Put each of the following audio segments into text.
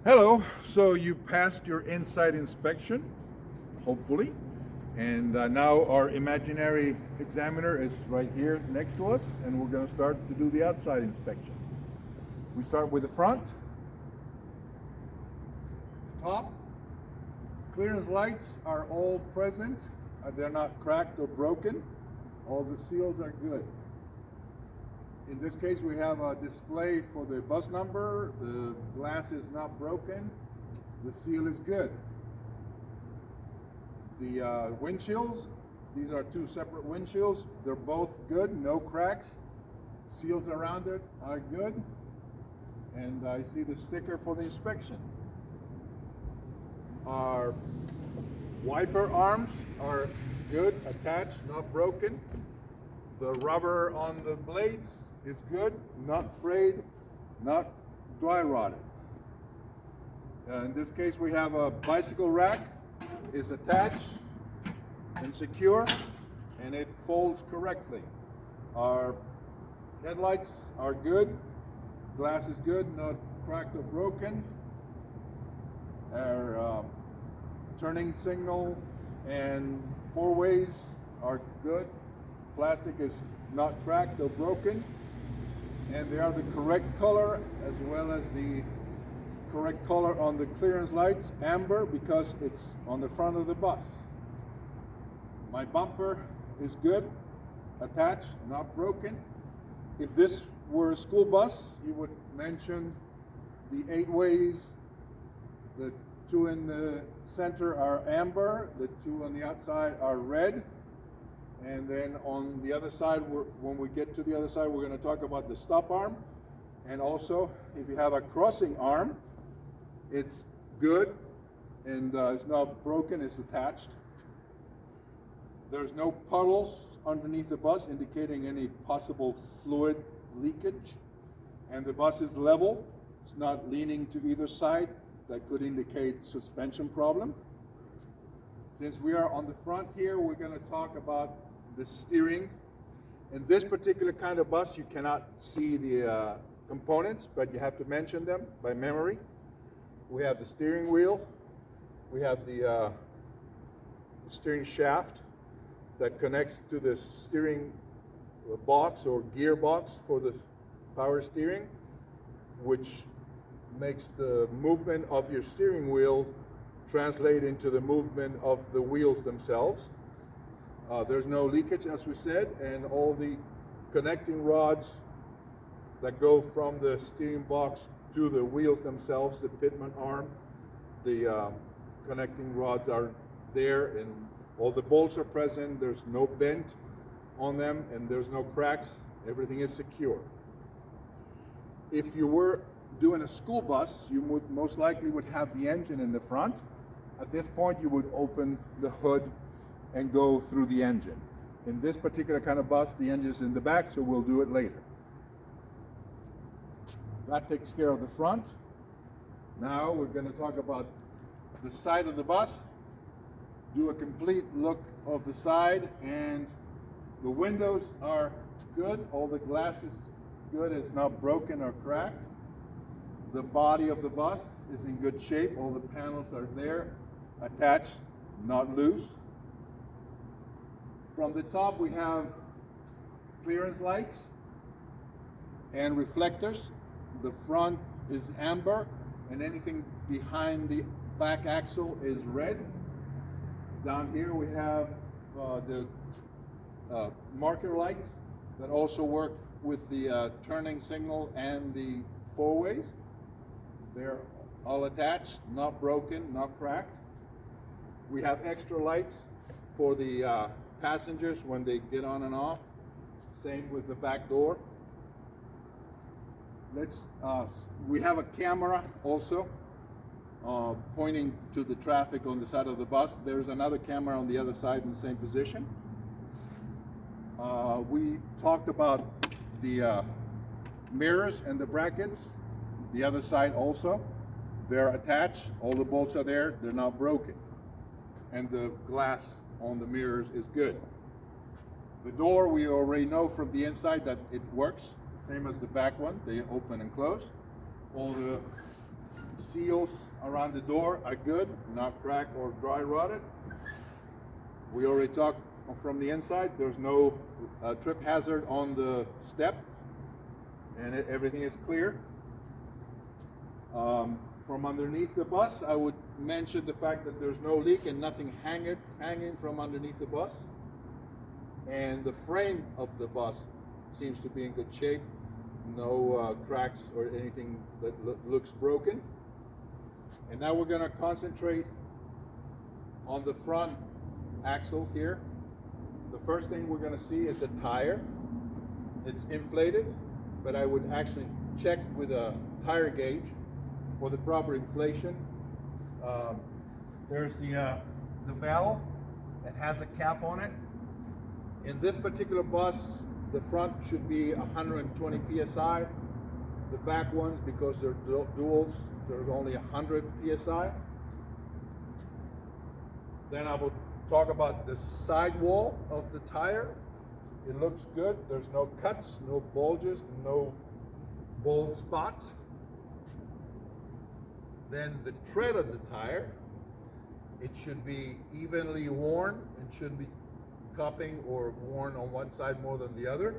Hello, so you passed your inside inspection, hopefully, and now our imaginary examiner is right here next to us, and we're going to start to do the outside inspection. We start with the front, top. Clearance lights are all present, they're not cracked or broken, all the seals are good. In this case, we have a display for the bus number. The glass is not broken. The seal is good. The windshields, these are two separate windshields. They're both good, no cracks. Seals around it are good. And I see the sticker for the inspection. Our wiper arms are good, attached, not broken. The rubber on the blades is good, not frayed, not dry rotted. In this case, we have a bicycle rack is attached and secure, and it folds correctly. Our headlights are good, glass is good, not cracked or broken. Our turning signal and four ways are good. Plastic is not cracked or broken, and they are the correct color, as well as the correct color on the clearance lights, amber, because it's on the front of the bus. My bumper is good, attached, not broken. If this were a school bus, you would mention the 8 ways. The 2 in the center are amber, the 2 on the outside are red. And then on the other side, when we get to the other side, we're going to talk about the stop arm. And also, if you have a crossing arm, it's good, and it's not broken, it's attached. There's no puddles underneath the bus indicating any possible fluid leakage. And the bus is level. It's not leaning to either side. That could indicate suspension problem. Since we are on the front here, we're going to talk about the steering. In this particular kind of bus, you cannot see the components, but you have to mention them by memory. We have the steering wheel. We have the steering shaft that connects to the steering box or gearbox for the power steering, which makes the movement of your steering wheel translate into the movement of the wheels themselves. There's no leakage, as we said, and all the connecting rods that go from the steering box to the wheels themselves, the pitman arm, the connecting rods are there, and all the bolts are present. There's no bend on them, and there's no cracks. Everything is secure. If you were doing a school bus, you would most likely would have the engine in the front. At this point, you would open the hood and go through the engine. In this particular kind of bus, the engine is in the back, so we'll do it later. That takes care of the front. Now we're going to talk about the side of the bus. Do a complete look of the side, and the windows are good. All the glass is good. It's not broken or cracked. The body of the bus is in good shape. All the panels are there, attached, not loose. From the top, we have clearance lights and reflectors. The front is amber, and anything behind the back axle is red. Down here, we have the marker lights that also work with the turning signal and the four ways. They're all attached, not broken, not cracked. We have extra lights for the passengers when they get on and off. Same with the back door. We have a camera also pointing to the traffic on the side of the bus. There's another camera on the other side in the same position. We talked about the mirrors and the brackets. The other side also. They're attached. All the bolts are there. They're not broken. And the glass on the mirrors is good. The door, we already know from the inside that it works, same as the back one. They open and close. All the seals around the door are good, not cracked or dry rotted. We already talked from the inside. There's no trip hazard on the step, and everything is clear. From underneath the bus, I would mention the fact that there's no leak and nothing hanging from underneath the bus. And the frame of the bus seems to be in good shape. No cracks or anything that looks broken. And now we're going to concentrate on the front axle here. The first thing we're going to see is the tire. It's inflated, but I would actually check with a tire gauge for the proper inflation. There's the valve. It has a cap on it. In this particular bus, the front should be 120 psi. The back ones, because they're duals, there's only 100 psi. Then I will talk about the sidewall of the tire. It looks good. There's no cuts, no bulges, no bold spots. Then the tread of the tire, it should be evenly worn. It shouldn't be cupping or worn on one side more than the other.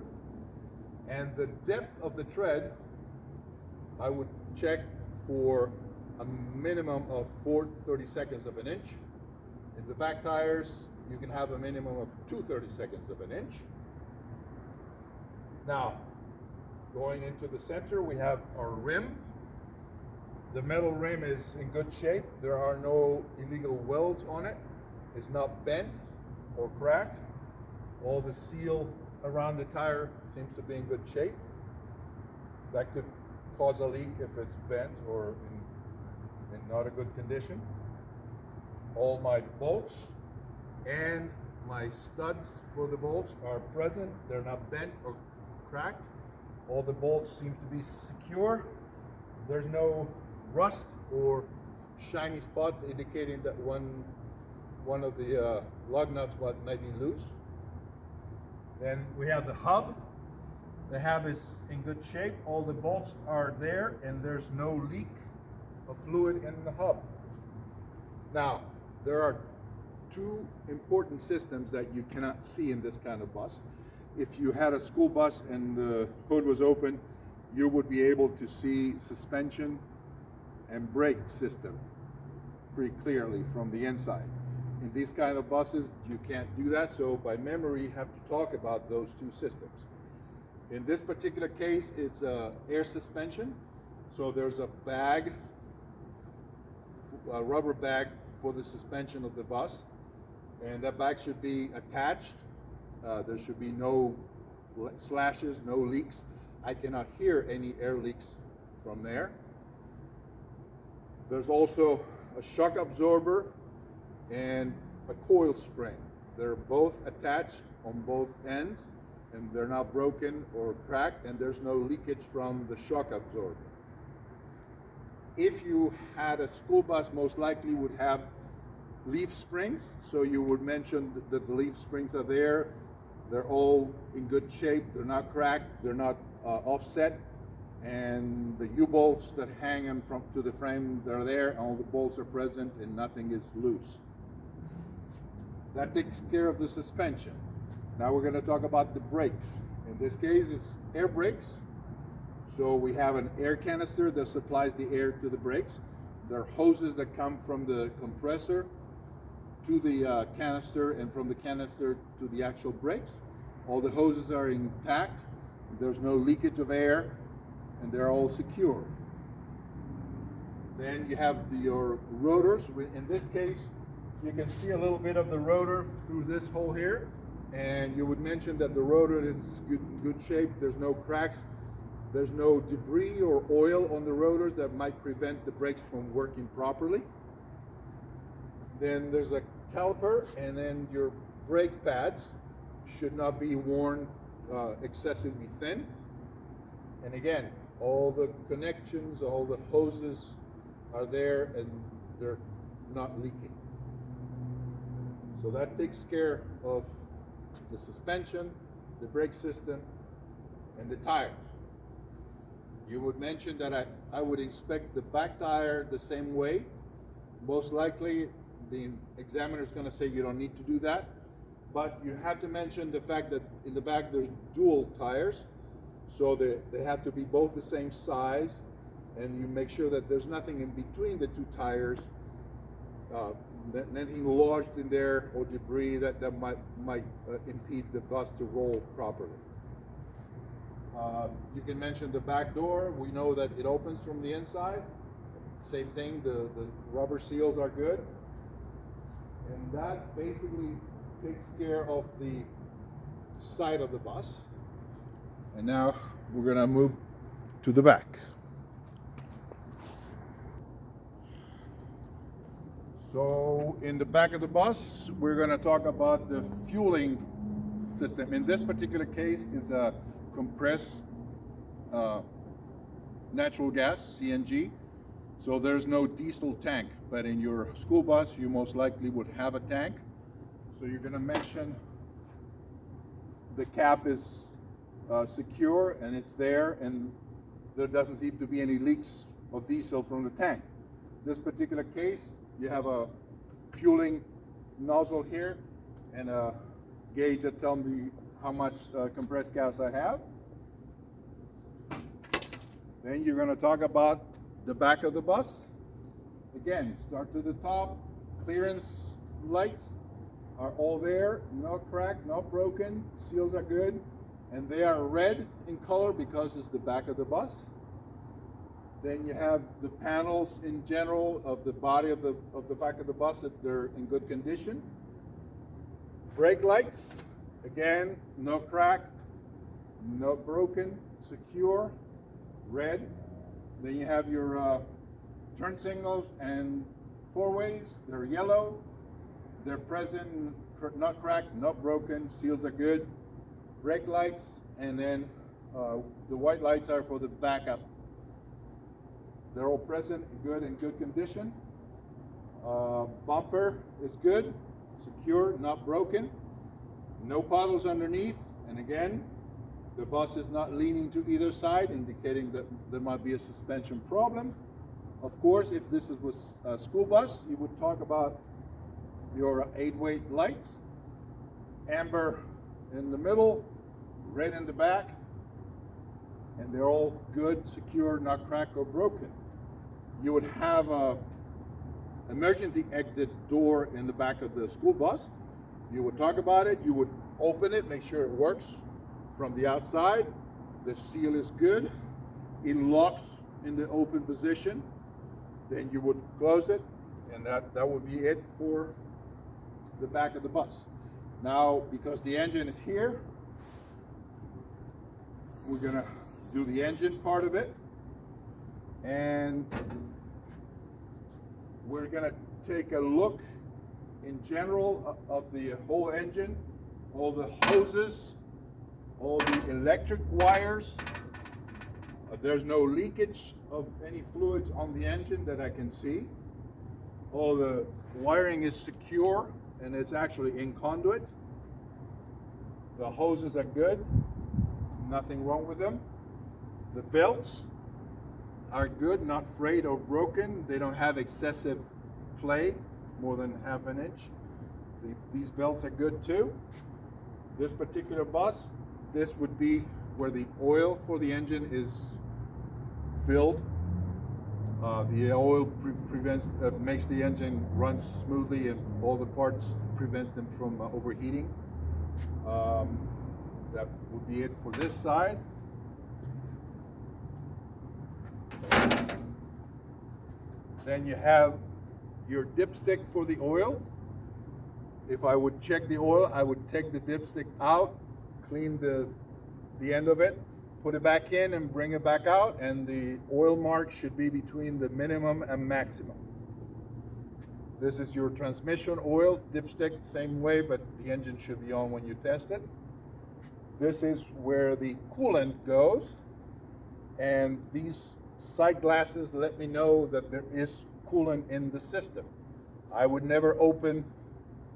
And the depth of the tread, I would check for a minimum of 4/32 of an inch. In the back tires, you can have a minimum of 2/32 of an inch. Now, going into the center, we have our rim. The metal rim is in good shape. There are no illegal welds on it. It's not bent or cracked. All the seal around the tire seems to be in good shape. That could cause a leak if it's bent or in not a good condition. All my bolts and my studs for the bolts are present. They're not bent or cracked. All the bolts seem to be secure. There's no rust or shiny spot indicating that one of the lug nuts might be loose. Then we have the hub. The hub is in good shape. All the bolts are there, and there's no leak of fluid in the hub. Now, there are two important systems that you cannot see in this kind of bus. If you had a school bus and the hood was open, you would be able to see suspension and brake system pretty clearly from the inside. In these kind of buses, you can't do that, so by memory, you have to talk about those two systems. In this particular case, it's air suspension, so there's a bag, a rubber bag for the suspension of the bus, and that bag should be attached. There should be no slashes, no leaks. I cannot hear any air leaks from there. There's also a shock absorber and a coil spring. They're both attached on both ends, and they're not broken or cracked, and there's no leakage from the shock absorber. If you had a school bus, most likely would have leaf springs, so you would mention that the leaf springs are there. They're all in good shape. They're not cracked. They're not offset. And the U-bolts that hang them to the frame, they're there, and all the bolts are present, and nothing is loose. That takes care of the suspension. Now we're going to talk about the brakes. In this case, it's air brakes. So we have an air canister that supplies the air to the brakes. There are hoses that come from the compressor to the canister, and from the canister to the actual brakes. All the hoses are intact. There's no leakage of air, and they're all secure. Then you have your rotors. In this case, you can see a little bit of the rotor through this hole here, and you would mention that the rotor is in good shape. There's no cracks. There's no debris or oil on the rotors that might prevent the brakes from working properly. Then there's a caliper, and then your brake pads should not be worn excessively thin. And again, all the connections, all the hoses are there, and they're not leaking. So that takes care of the suspension, the brake system, and the tire. You would mention that I would inspect the back tire the same way. Most likely, the examiner is going to say you don't need to do that, but you have to mention the fact that in the back there's dual tires, so they have to be both the same size, and you make sure that there's nothing in between the two tires, anything lodged in there or debris that might impede the bus to roll properly. You can mention the back door. We know that it opens from the inside. Same thing, the rubber seals are good. And that basically takes care of the side of the bus. And now we're going to move to the back. So in the back of the bus, we're going to talk about the fueling system. In this particular case is a compressed natural gas, CNG. So there's no diesel tank, but in your school bus, you most likely would have a tank. So you're going to mention the cap is secure and it's there, and there doesn't seem to be any leaks of diesel from the tank. This particular case, you have a fueling nozzle here and a gauge that tells me how much compressed gas I have. Then you're going to talk about the back of the bus. Again, start to the top. Clearance lights are all there, not cracked, not broken. Seals are good, and they are red in color because it's the back of the bus. Then you have the panels in general of the body of the back of the bus, that they're in good condition. Brake lights, again, no crack, no broken, secure, red. Then you have your turn signals and four-ways. They're yellow. They're present, not cracked, not broken. Seals are good. Brake lights, and then the white lights are for the backup. They're all present, good, in good condition. Bumper is good, secure, not broken. No puddles underneath, and again, the bus is not leaning to either side, indicating that there might be a suspension problem. Of course, if this was a school bus, you would talk about your 8-way lights. Amber in the middle, red in the back, and they're all good, secure, not cracked or broken. You would have a emergency exit door in the back of the school bus. You would talk about it, you would open it, make sure it works from the outside. The seal is good. It locks in the open position. Then you would close it, and that would be it for the back of the bus. Now, because the engine is here, we're gonna do the engine part of it, and we're gonna take a look in general of the whole engine, all the hoses, all the electric wires. There's no leakage of any fluids on the engine that I can see. All the wiring is secure, and it's actually in conduit. The hoses are good, nothing wrong with them. The belts are good, not frayed or broken. They don't have excessive play, more than ½ an inch. These belts are good too. This particular bus, this would be where the oil for the engine is filled. The oil makes the engine run smoothly, and all the parts prevents them from overheating. That would be it for this side. Then you have your dipstick for the oil. If I would check the oil, I would take the dipstick out, clean the end of it, put it back in and bring it back out, and the oil mark should be between the minimum and maximum. This is your transmission oil dipstick, same way, but the engine should be on when you test it. This is where the coolant goes, and these sight glasses let me know that there is coolant in the system. I would never open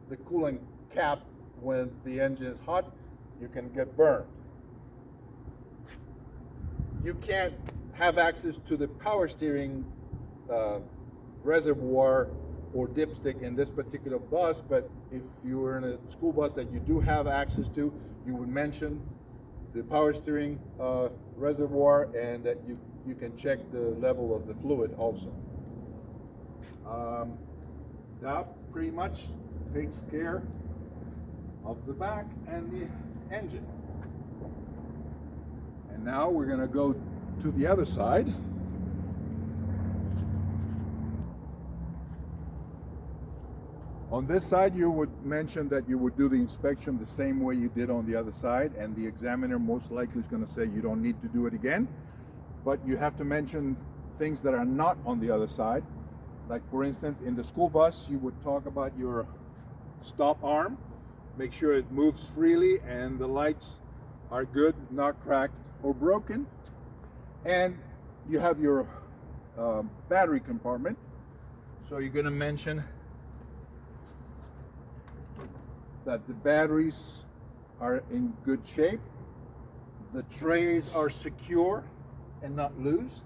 the coolant cap when the engine is hot. You can get burned. You can't have access to the power steering reservoir or dipstick in this particular bus, but if you were in a school bus that you do have access to, you would mention the power steering reservoir, and that you can check the level of the fluid also. That pretty much takes care of the back and the engine. And now we're going to go to the other side. On this side, you would mention that you would do the inspection the same way you did on the other side, and the examiner most likely is going to say you don't need to do it again, but you have to mention things that are not on the other side. Like, for instance, in the school bus, you would talk about your stop arm, make sure it moves freely and the lights are good, not cracked or broken. And you have your battery compartment, so you're going to mention that the batteries are in good shape, the trays are secure and not loose,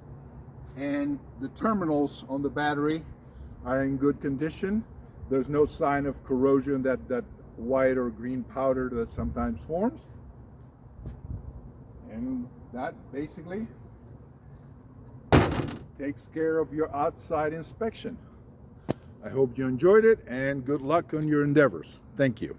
and the terminals on the battery are in good condition. There's no sign of corrosion, that white or green powder that sometimes forms. And that basically takes care of your outside inspection. I hope you enjoyed it, and good luck on your endeavors. Thank you.